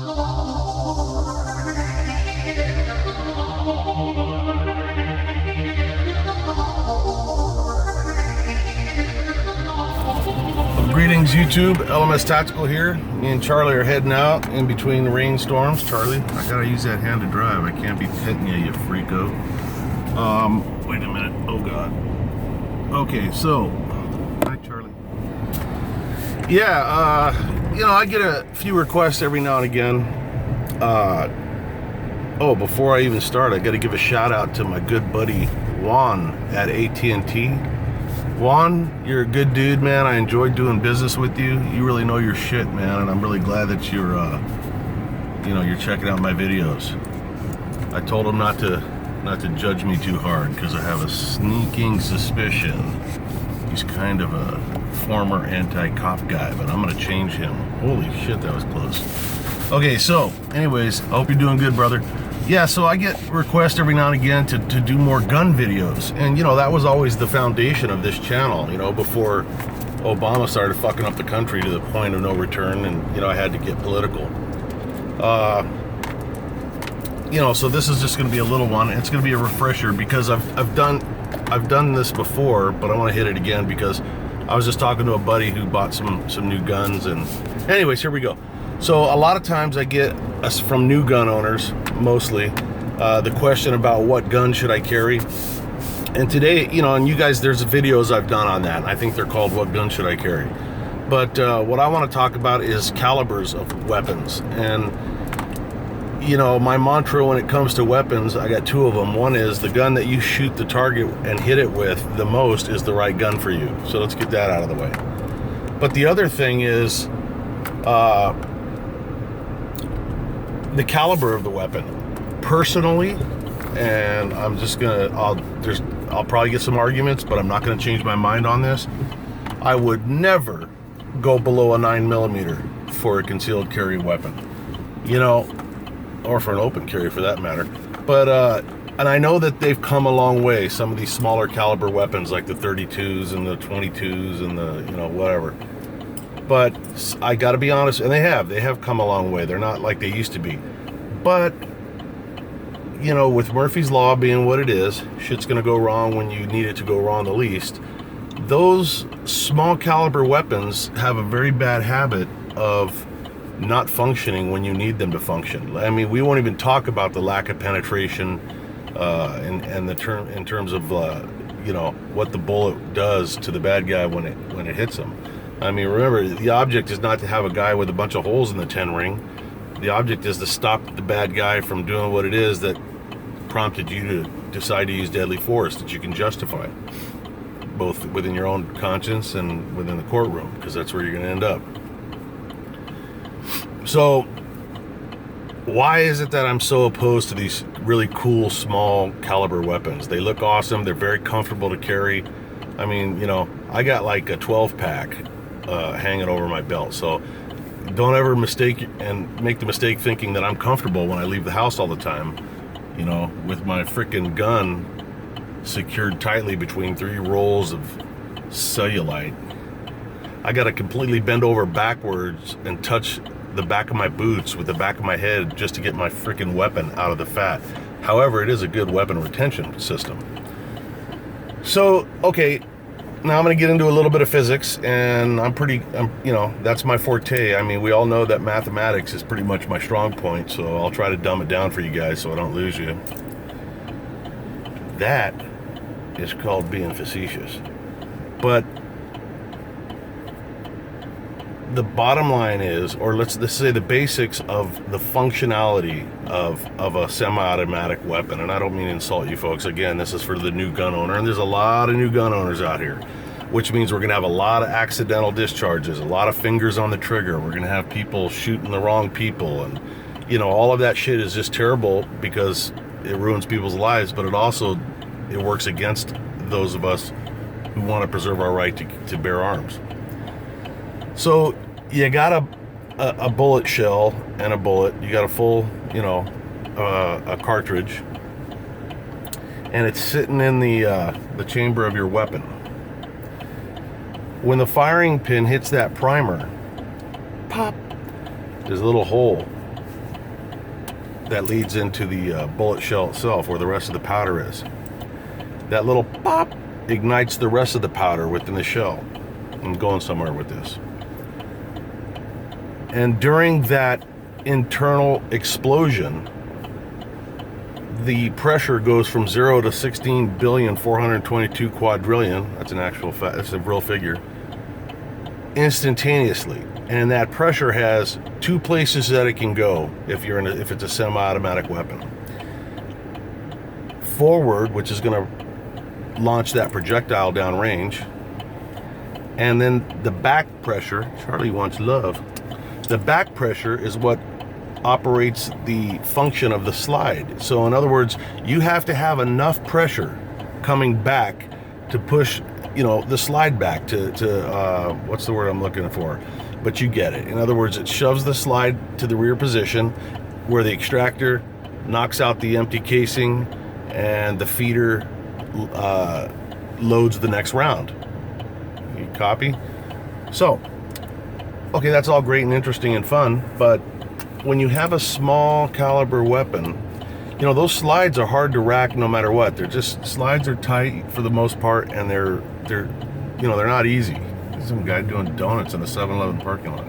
Greetings YouTube, LMS Tactical here. Me and Charlie are heading out in between the rainstorms. Charlie, I gotta use that hand to drive. I can't be hitting you freako. Wait a minute. Oh God. Okay, so, hi Charlie. Yeah, you know, I get a few requests every now and again. Oh, before I even start, I gotta give a shout out to my good buddy Juan at AT&T. Juan, you're a good dude, man. I enjoyed doing business with you. You really know your shit, man, and I'm really glad that you're, you're checking out my videos. I told him not to judge me too hard because I have a sneaking suspicion he's kind of a former anti-cop guy, but I'm gonna change him. Holy shit, that was close. Okay, so, anyways, I hope you're doing good, brother. Yeah, so I get requests every now and again to do more gun videos. And, you know, that was always the foundation of this channel, you know, before Obama started fucking up the country to the point of no return. And, you know, I had to get political. You know, so this is just going to be a little one. It's going to be a refresher because I've done this before, but I want to hit it again because I was just talking to a buddy who bought some new guns. And anyways, here we go. So a lot of times I get from new gun owners, mostly, the question about what gun should I carry. And today, you know, and you guys, there's videos I've done on that. I think they're called What Gun Should I Carry? But what I want to talk about is calibers of weapons. And, you know, my mantra when it comes to weapons, I got two of them. One is the gun that you shoot the target and hit it with the most is the right gun for you. So let's get that out of the way. But the other thing is, the caliber of the weapon. Personally, and I'm just gonna, I'll probably get some arguments, but I'm not gonna change my mind on this. I would never go below a 9mm for a concealed carry weapon, you know, or for an open carry for that matter. But and I know that they've come a long way. Some of these smaller caliber weapons, like the 32s and the 22s and the, you know, whatever. But I gotta be honest, and they have come a long way. They're not like they used to be. But, you know, with Murphy's Law being what it is, shit's gonna go wrong when you need it to go wrong the least. Those small caliber weapons have a very bad habit of not functioning when you need them to function. I mean, we won't even talk about the lack of penetration and in terms of you know, what the bullet does to the bad guy when it hits him. I mean, remember, the object is not to have a guy with a bunch of holes in the 10 ring. The object is to stop the bad guy from doing what it is that prompted you to decide to use deadly force that you can justify, both within your own conscience and within the courtroom, because that's where you're going to end up. So, why is it that I'm so opposed to these really cool, small caliber weapons? They look awesome. They're very comfortable to carry. I mean, you know, I got like a 12-pack hanging over my belt, so don't ever make the mistake thinking that I'm comfortable when I leave the house all the time, you know, with my freaking gun secured tightly between 3 rolls of cellulite. I gotta completely bend over backwards and touch the back of my boots with the back of my head just to get my freaking weapon out of the fat. However, it is a good weapon retention system. So, okay, now I'm going to get into a little bit of physics, and you know, that's my forte. I mean, we all know that mathematics is pretty much my strong point, so I'll try to dumb it down for you guys so I don't lose you. That is called being facetious. But the bottom line is, or let's say the basics of the functionality of a semi-automatic weapon, and I don't mean to insult you folks. Again, this is for the new gun owner, and there's a lot of new gun owners out here, which means we're gonna have a lot of accidental discharges, a lot of fingers on the trigger. We're gonna have people shooting the wrong people, and you know, all of that shit is just terrible because it ruins people's lives, but it works against those of us who want to preserve our right to bear arms. So you got a bullet shell and a bullet. You got a full, you know, a cartridge, and it's sitting in the chamber of your weapon. When the firing pin hits that primer, pop, there's a little hole that leads into the bullet shell itself, where the rest of the powder is. That little pop ignites the rest of the powder within the shell. I'm going somewhere with this. And during that internal explosion, the pressure goes from 0 to 16,422 quadrillion. That's an actual fact. That's a real figure. Instantaneously. And that pressure has two places that it can go if it's a semi-automatic weapon. Forward, which is going to launch that projectile downrange, and then the back pressure. Charlie wants love. The back pressure is what operates the function of the slide. So in other words, you have to have enough pressure coming back to push, the slide back to what's the word I'm looking for? But you get it. In other words, it shoves the slide to the rear position where the extractor knocks out the empty casing and the feeder loads the next round. You copy? So, okay, that's all great and interesting and fun, but when you have a small caliber weapon, those slides are hard to rack no matter what. Slides are tight for the most part, and they're not easy. There's some guy doing donuts in a 7-Eleven parking lot.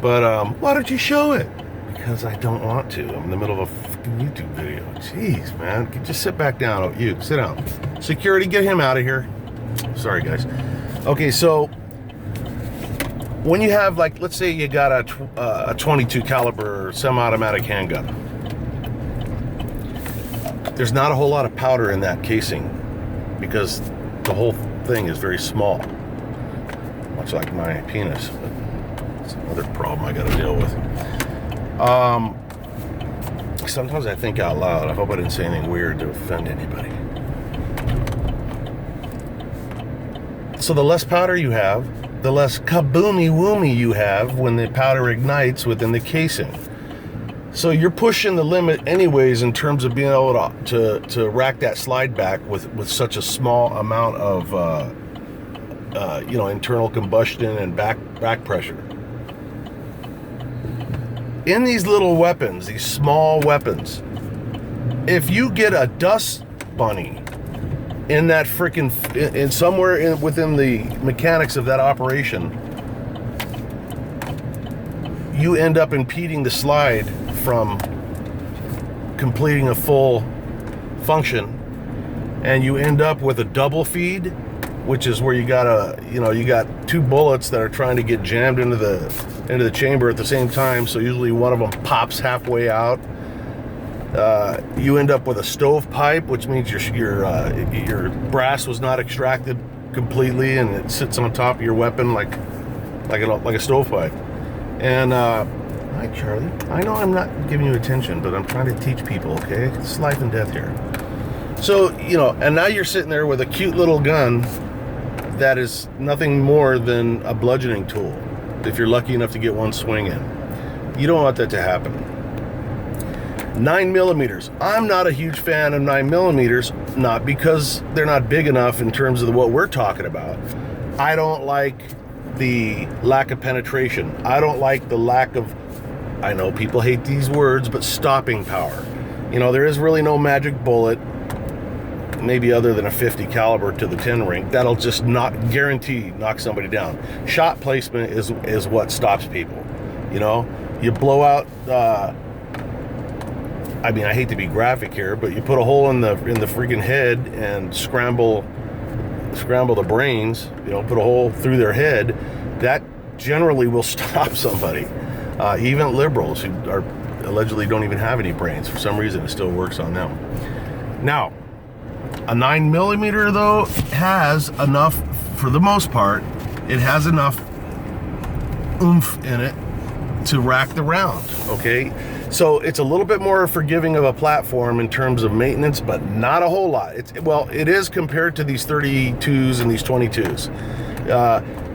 But why don't you show it? Because I don't want to. I'm in the middle of a fucking YouTube video. Jeez, man. Just sit back down. Oh, you, sit down. Security, get him out of here. Sorry, guys. Okay, so when you have, let's say you got a 22 caliber semi-automatic handgun, there's not a whole lot of powder in that casing because the whole thing is very small, much like my penis. But it's another problem I got to deal with. Sometimes I think out loud. I hope I didn't say anything weird to offend anybody. So the less powder you have, the less kaboomy-woomy you have when the powder ignites within the casing. So you're pushing the limit anyways in terms of being able to rack that slide back with such a small amount of internal combustion and back pressure. In these little weapons, these small weapons, if you get a dust bunny in that freaking, somewhere within the mechanics of that operation, you end up impeding the slide from completing a full function, and you end up with a double feed, which is where you got two bullets that are trying to get jammed into the chamber at the same time. So usually one of them pops halfway out. You end up with a stovepipe, which means your brass was not extracted completely, and it sits on top of your weapon like a stovepipe. And hi, Charlie. I know I'm not giving you attention, but I'm trying to teach people. Okay, it's life and death here. So and now you're sitting there with a cute little gun that is nothing more than a bludgeoning tool. If you're lucky enough to get one swing in, you don't want that to happen. 9mm. I'm not a huge fan of 9mm, not because they're not big enough in terms of what we're talking about. I don't like the lack of penetration. I don't like the lack of, I know people hate these words, but stopping power. There is really no magic bullet, maybe other than a 50 caliber to the 10 ring, that'll just not guarantee knock somebody down. Shot placement is what stops people. You blow out, I hate to be graphic here, but you put a hole in the freaking head and scramble the brains, put a hole through their head, that generally will stop somebody. Even liberals who are allegedly don't even have any brains, for some reason it still works on them. Now, a 9mm though has enough, for the most part, it has enough oomph in it to rack the round, okay? So it's a little bit more forgiving of a platform in terms of maintenance, but not a whole lot. It is compared to these 32s and these 22s.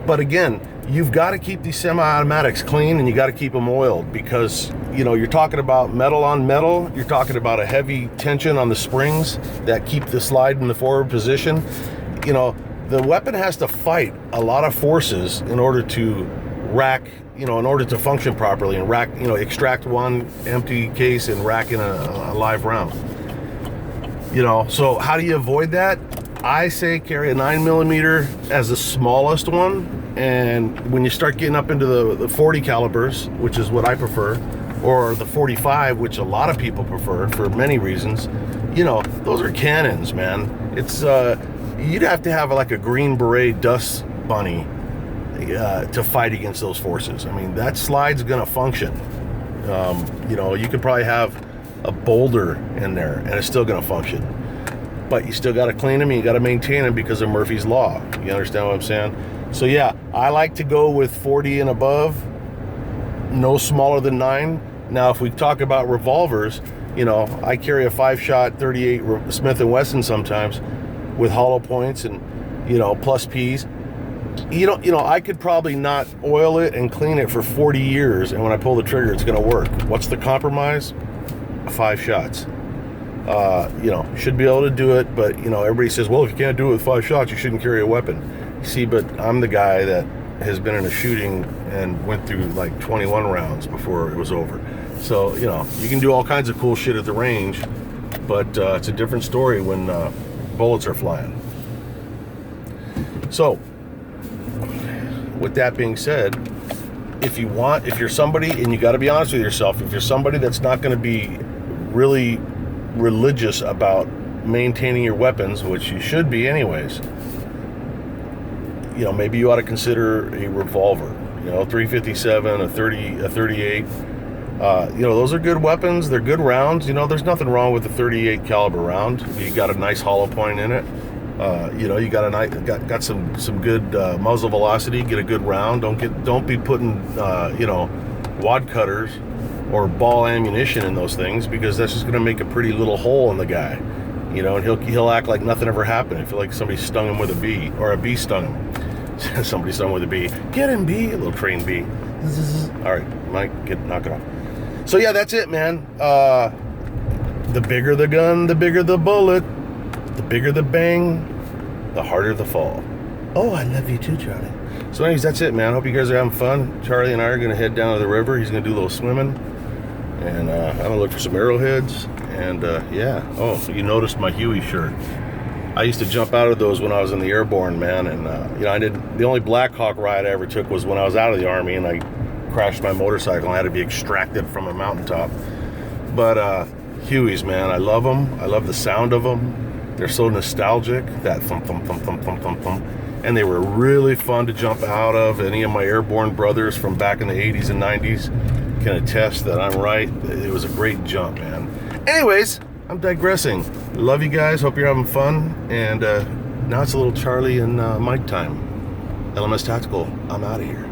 But again, you've got to keep these semi-automatics clean, and you got to keep them oiled, because you're talking about metal on metal. You're talking about a heavy tension on the springs that keep the slide in the forward position. The weapon has to fight a lot of forces in order to rack in order to function properly and rack, extract one empty case and rack in a live round. So how do you avoid that? I say carry a 9mm as the smallest one, and when you start getting up into the 40 calibers, which is what I prefer, or the 45, which a lot of people prefer for many reasons, those are cannons, man. It's you'd have to have like a Green Beret dust bunny to fight against those forces. I mean, that slide's gonna function. You could probably have a boulder in there and it's still gonna function, but you still got to clean them and you got to maintain them because of Murphy's Law. You understand what I'm saying? So yeah, I like to go with 40 and above, no smaller than 9. Now, if we talk about revolvers, I carry a 5-shot 38 Smith & Wesson sometimes with hollow points and, plus Ps. I could probably not oil it and clean it for 40 years, and when I pull the trigger, it's going to work. What's the compromise? 5 shots. Should be able to do it, but everybody says, well, if you can't do it with 5 shots, you shouldn't carry a weapon. See, but I'm the guy that has been in a shooting and went through like 21 rounds before it was over. So you can do all kinds of cool shit at the range, but it's a different story when bullets are flying. So with that being said, if you're somebody, and you got to be honest with yourself, if you're somebody that's not going to be really religious about maintaining your weapons, which you should be anyways, maybe you ought to consider a revolver, 357, a 38. Those are good weapons. They're good rounds. There's nothing wrong with a 38 caliber round. You got a nice hollow point in it. You got some good muzzle velocity. Get a good round. Don't be putting wad cutters or ball ammunition in those things, because that's just going to make a pretty little hole in the guy, and he'll act like nothing ever happened. I feel like somebody stung him with a bee, or a bee stung him. Somebody stung him with a bee. Get him, bee, a little trained bee. All right, Mike, knock it off. So yeah, that's it, man. The bigger the gun, the bigger the bullet, the bigger the bang, the harder the fall. Oh, I love you too, Charlie. So anyways, that's it, man. Hope you guys are having fun. Charlie and I are going to head down to the river. He's going to do a little swimming. And I'm going to look for some arrowheads. And yeah. Oh, you noticed my Huey shirt. I used to jump out of those when I was in the airborne, man. And, the only Black Hawk ride I ever took was when I was out of the Army and I crashed my motorcycle and I had to be extracted from a mountaintop. But Hueys, man, I love them. I love the sound of them. They're so nostalgic. That thump, thump, thump, thump, thump, thump, thump. And they were really fun to jump out of. Any of my airborne brothers from back in the 80s and 90s can attest that I'm right. It was a great jump, man. Anyways, I'm digressing. Love you guys. Hope you're having fun. And now it's a little Charlie and Mike time. LMS Tactical, I'm out of here.